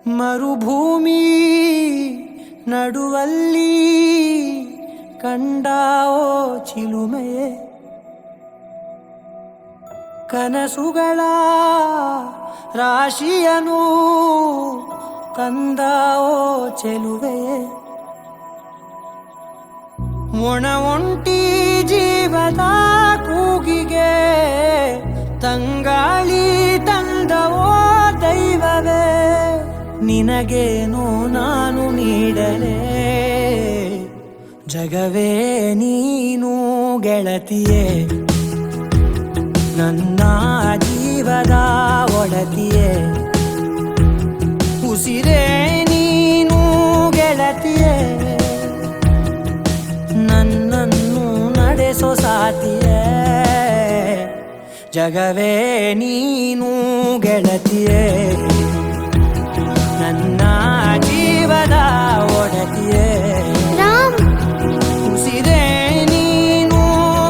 ಮರುಭೂಮಿ ನಡುವಲ್ಲಿ ಕಂಡಾವೋ ಚಿಲುಮೆಯೇ, ಕನಸುಗಳ ರಾಶಿಯನು ತಂದಾವೋ ಚೆಲುವೆಯೇ, ಒಣ ಒಂಟಿ ಜೀವದ ಕೂಗಿಗೆ ತಂಗಾಳಿ ತಂದವೋ ದೈವವೇ, ನಿನಗೇನು ನಾನು ನೀಡಲೇ ಜಗವೇ ನೀನು ಗೆಳತಿಯೇ, ನನ್ನ ಜೀವದ ಒಡತಿಯೇ, ಉಸಿರೇ ನೀನು ಗೆಳತಿಯೇ, ನನ್ನನ್ನು ನಡೆಸೋ ಸಾತಿಯೇ, ಜಗವೇ ನೀನು ಗೆಳತಿಯೇ, ನನ್ನ ಜೀವದ ಒಡತಿಯೇ, ಉಸಿರೇ ನೀನು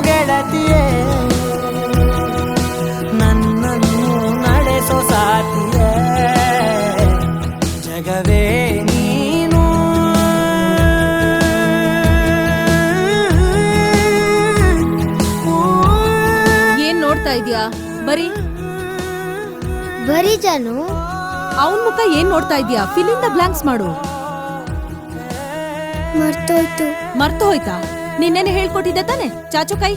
ಗೆಳತಿಯೇ, ನನ್ನನ್ನು ನಡೆಸೋ ಸಾತಿಯೇ, ಜಗವೇ ನೀನು. ಏನ್ ನೋಡ್ತಾ ಇದೀಯಾ? ಬರೀ ಬರೀ ಜಾನು, ಅವನ್ ಮುಖ ಏನ್ ನೋಡ್ತಾ ಇದೀಯಾ? ಫಿಲಿಂದ ಬ್ಲಾಂಕ್ಸ್ ಮಾಡು. ಮರ್ತೋಯ್ತು. ಮರ್ತು ಹೋಯ್ತಾ? ನಿನ್ನೆನೆ ಹೇಳ್ಕೊಟ್ಟಿದ್ದೆ ತಾನೆ? ಚಾಚು ಕೈ.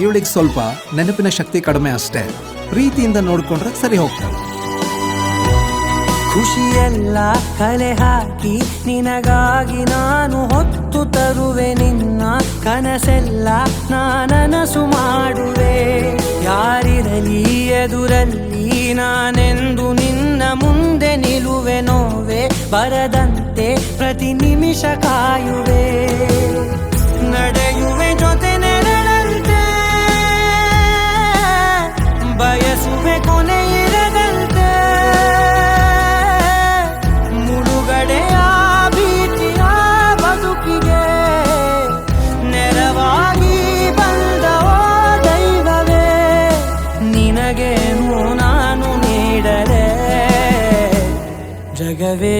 ಇವಳಿಗೆ ಸ್ವಲ್ಪ ನೆನಪಿನ ಶಕ್ತಿ ಕಡಿಮೆ ಅಷ್ಟೇ, ಪ್ರೀತಿಯಿಂದ ನೋಡ್ಕೊಂಡ್ರೆ ಸರಿ ಹೋಗ್ತಾಳೆ. ಖುಷಿಯೆಲ್ಲ ಕಲೆ ಹಾಕಿ ನಿನಗಾಗಿ ನಾನು ಹೊತ್ತು ತರುವೆ, ನಿನ್ನ ಕನಸೆಲ್ಲ ನಾನನಸು ಮಾಡುವೆ, ಯಾರಿರಲಿ ಎದುರಲ್ಲಿ ನಾನೆಂದು ನಿನ್ನ ಮುಂದೆ ನಿಲ್ಲುವೆ, ನೋವೆ ಬರದಂತೆ ಪ್ರತಿ ನಿಮಿಷ ಕಾಯುವೆ, ನಡೆಯುವೆ ಜೊತೆ ನೆರಳಂತೆ, ಬಯಸುವೆ ಕೊನೆ ಇರದಂತೆ, ಮುಳುಗಡೆಯ ಭೀತಿಯ ಬದುಕಿಗೆ ನೆರವಾಗಿ ಬಂದವೋ ದೈವವೇ, ನಿನಗೇನು ನಾನು ನೀಡಲೇ ಜಗವೇ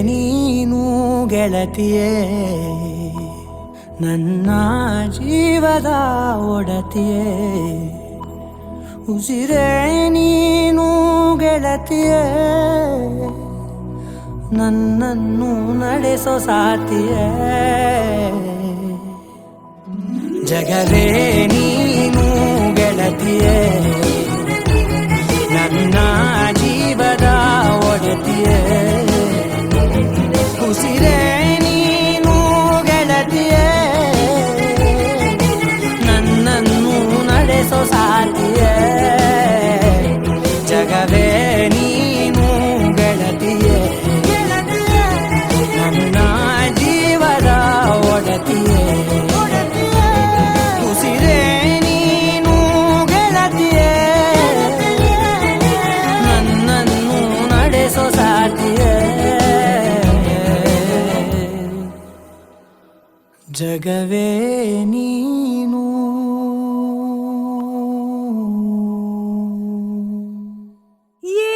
ನೀನು ಗೆಳತಿಯೇ, ನನ್ನ ಜೀವದ ಒಡತಿಯೇ, ಉಸಿರೇ ನೀನು ಗೆಳತಿಯೇ, ನನ್ನನ್ನು ನಡೆಸೋ ಸಾತಿಯೇ, ಜಗವೇ ನೀನು ಗೆಳತಿಯೇ, ನನ್ನ ಜೀವದ ಒಡತಿಯೇ, ಉಸಿರೇ ನೀನು ಗೆಳತಿಯೇ, ನನ್ನನ್ನು ನಡೆಸೋ ಸಾತಿಯೇ, ಜಗವೇ ನೀನು ಗೆಳತಿಯೇ, ನನ್ನ ಜೀವದ ಒಡತಿಯೇ, ಉಸಿರೇ ನೀನು ಗೆಳತಿಯೇ, ನನ್ನನ್ನು ನಡೆಸೋ ಸಾತಿಯೇ, ಜಗವೇ ನೀನು. ಯೇ